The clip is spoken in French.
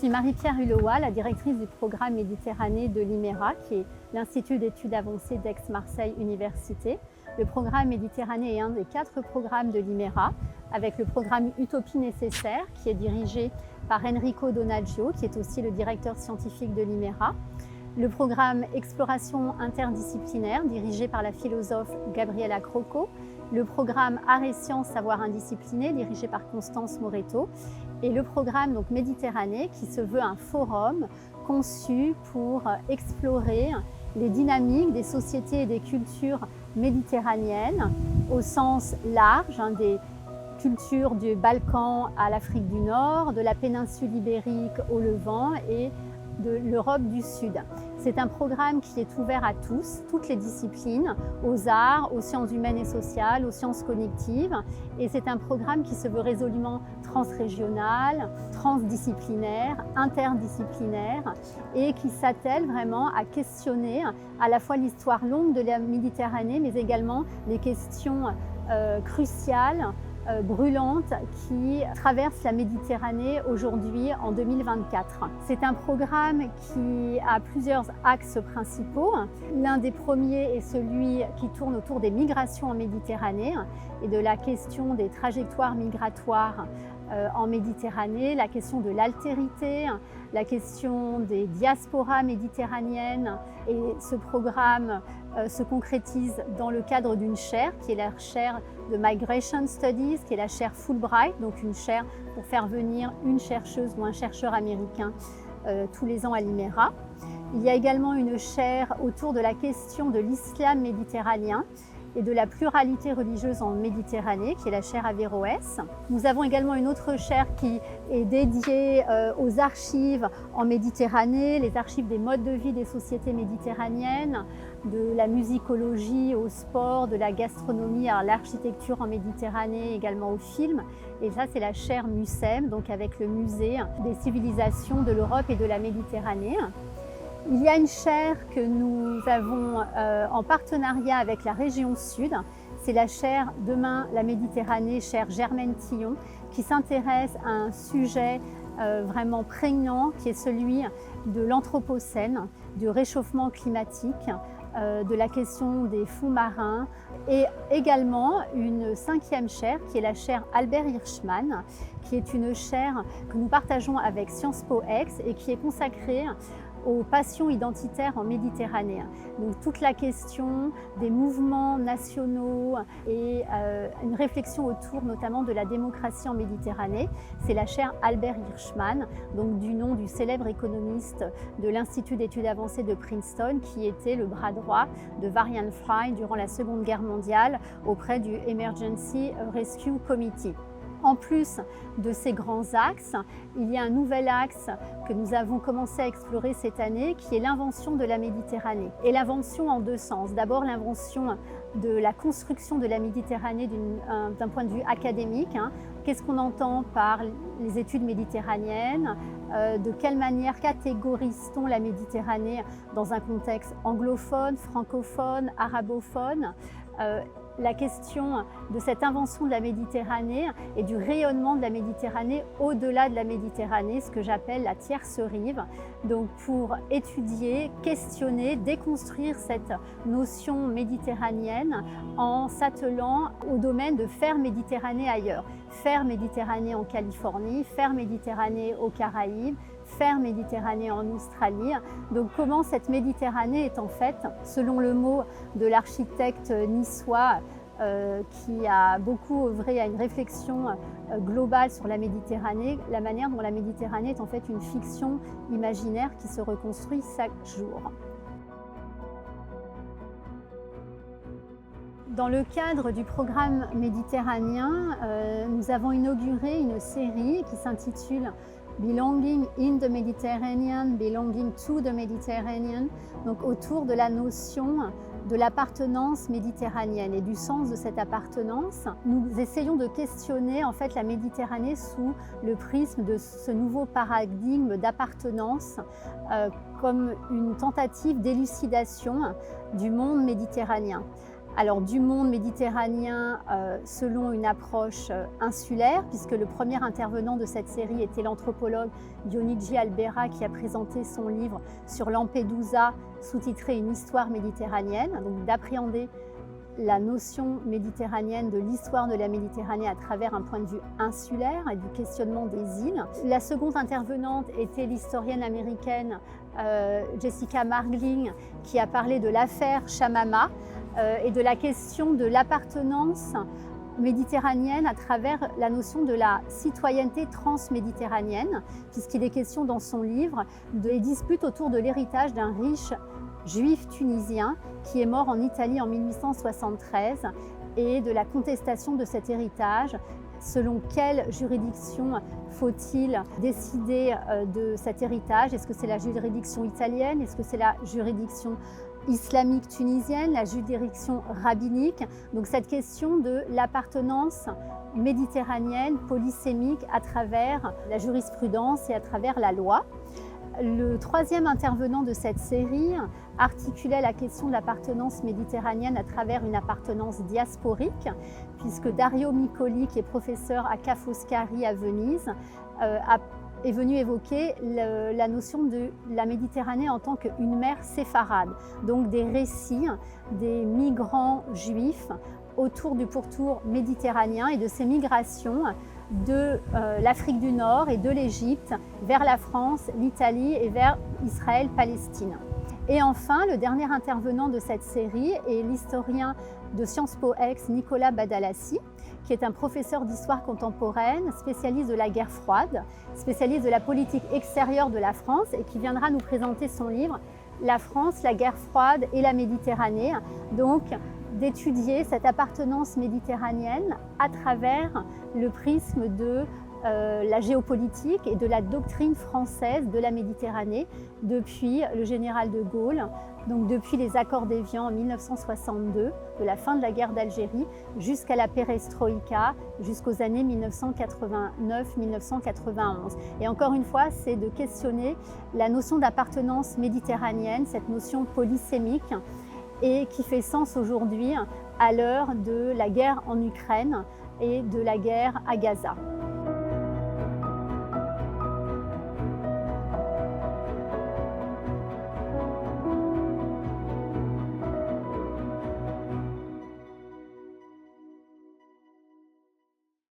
suis Marie-Pierre Hulot, la directrice du programme Méditerranée de l'IMERA, qui est l'Institut d'études avancées d'Aix-Marseille Université. Le programme Méditerranée est un des 4 programmes de l'IMERA, avec le programme Utopie nécessaire, qui est dirigé par Enrico Donaggio, qui est aussi le directeur scientifique de l'IMERA. Le programme Exploration interdisciplinaire, dirigé par la philosophe Gabriela Crocco. Le programme Arts et Sciences Savoir Indiscipliné, dirigé par Constance Moretto. Et le programme donc, Méditerranée, qui se veut un forum conçu pour explorer les dynamiques des sociétés et des cultures méditerranéennes au sens large, des cultures du Balkan à l'Afrique du Nord, de la péninsule ibérique au Levant et de l'Europe du Sud. C'est un programme qui est ouvert à tous, toutes les disciplines, aux arts, aux sciences humaines et sociales, aux sciences cognitives. Et c'est un programme qui se veut résolument transrégional, transdisciplinaire, interdisciplinaire et qui s'attelle vraiment à questionner à la fois l'histoire longue de la Méditerranée, mais également les questions cruciales, brûlante qui traverse la Méditerranée aujourd'hui en 2024. C'est un programme qui a plusieurs axes principaux. L'un des premiers est celui qui tourne autour des migrations en Méditerranée et de la question des trajectoires migratoires en Méditerranée, la question de l'altérité, la question des diasporas méditerranéennes. Et ce programme se concrétise dans le cadre d'une chaire qui est la chaire de Migration Studies, qui est la chaire Fulbright, donc une chaire pour faire venir une chercheuse ou un chercheur américain tous les ans à l'IMERA. Il y a également une chaire autour de la question de l'islam méditerranéen et de la pluralité religieuse en Méditerranée, qui est la chaire Averroès. Nous avons également une autre chaire qui est dédiée aux archives en Méditerranée, les archives des modes de vie des sociétés méditerranéennes, de la musicologie au sport, de la gastronomie à l'architecture en Méditerranée, également au film. Et ça, c'est la chaire MUSEM, donc avec le musée des civilisations de l'Europe et de la Méditerranée. Il y a une chaire que nous avons en partenariat avec la région Sud. C'est la chaire Demain la Méditerranée, chaire Germaine Tillon, qui s'intéresse à un sujet vraiment prégnant qui est celui de l'Anthropocène, du réchauffement climatique, de la question des fonds marins et également une 5e chaire qui est la chaire Albert Hirschman, qui est une chaire que nous partageons avec Sciences Po Aix et qui est consacrée aux passions identitaires en Méditerranée. Donc toute la question des mouvements nationaux et une réflexion autour notamment de la démocratie en Méditerranée. C'est la chaire Albert Hirschman, donc du nom du célèbre économiste de l'Institut d'études avancées de Princeton, qui était le bras droit de Varian Fry durant la Seconde Guerre mondiale auprès du Emergency Rescue Committee. En plus de ces grands axes, il y a un nouvel axe que nous avons commencé à explorer cette année qui est l'invention de la Méditerranée. Et l'invention en 2 sens. D'abord l'invention de la construction de la Méditerranée d'un point de vue académique. Qu'est-ce qu'on entend par les études méditerranéennes? De quelle manière catégorise-t-on la Méditerranée dans un contexte anglophone, francophone, arabophone? La question de cette invention de la Méditerranée et du rayonnement de la Méditerranée au-delà de la Méditerranée, ce que j'appelle la tierce rive. Donc pour étudier, questionner, déconstruire cette notion méditerranéenne en s'attelant au domaine de faire Méditerranée ailleurs. Faire Méditerranée en Californie, faire Méditerranée aux Caraïbes, faire Méditerranée en Australie. Donc comment cette Méditerranée est en fait, selon le mot de l'architecte niçois qui a beaucoup œuvré à une réflexion globale sur la Méditerranée, la manière dont la Méditerranée est en fait une fiction imaginaire qui se reconstruit chaque jour. Dans le cadre du programme méditerranéen, nous avons inauguré une série qui s'intitule Belonging in the Mediterranean, Belonging to the Mediterranean, donc autour de la notion de l'appartenance méditerranéenne et du sens de cette appartenance. Nous essayons de questionner en fait la Méditerranée sous le prisme de ce nouveau paradigme d'appartenance comme une tentative d'élucidation du monde méditerranéen. Alors du monde méditerranéen selon une approche insulaire, puisque le premier intervenant de cette série était l'anthropologue Dionigi Albera qui a présenté son livre sur Lampedusa, sous-titré Une histoire méditerranéenne, donc d'appréhender la notion méditerranéenne de l'histoire de la Méditerranée à travers un point de vue insulaire et du questionnement des îles. La seconde intervenante était l'historienne américaine Jessica Margling qui a parlé de l'affaire Shamama et de la question de l'appartenance méditerranéenne à travers la notion de la citoyenneté transméditerranéenne, puisqu'il est question dans son livre des disputes autour de l'héritage d'un riche juif tunisien qui est mort en Italie en 1873 et de la contestation de cet héritage. Selon quelle juridiction faut-il décider de cet héritage? Est-ce que c'est la juridiction italienne? Est-ce que c'est la juridiction islamique tunisienne, la juridiction rabbinique? Donc cette question de l'appartenance méditerranéenne, polysémique à travers la jurisprudence et à travers la loi. Le troisième intervenant de cette série articulait la question de l'appartenance méditerranéenne à travers une appartenance diasporique, puisque Dario Miccoli, qui est professeur à Ca' Foscari à Venise, est venu évoquer la notion de la Méditerranée en tant qu'une mer séfarade, donc des récits des migrants juifs autour du pourtour méditerranéen et de ces migrations de l'Afrique du Nord et de l'Égypte vers la France, l'Italie et vers Israël-Palestine. Et enfin, le dernier intervenant de cette série est l'historien de Sciences Po Aix, Nicolas Badalassi, qui est un professeur d'histoire contemporaine, spécialiste de la guerre froide, spécialiste de la politique extérieure de la France et qui viendra nous présenter son livre « La France, la guerre froide et la Méditerranée ». Donc, d'étudier cette appartenance méditerranéenne à travers le prisme de la géopolitique et de la doctrine française de la Méditerranée depuis le général de Gaulle, donc depuis les accords d'Évian en 1962, de la fin de la guerre d'Algérie jusqu'à la perestroïka, jusqu'aux années 1989-1991. Et encore une fois, c'est de questionner la notion d'appartenance méditerranéenne, cette notion polysémique, et qui fait sens aujourd'hui à l'heure de la guerre en Ukraine et de la guerre à Gaza.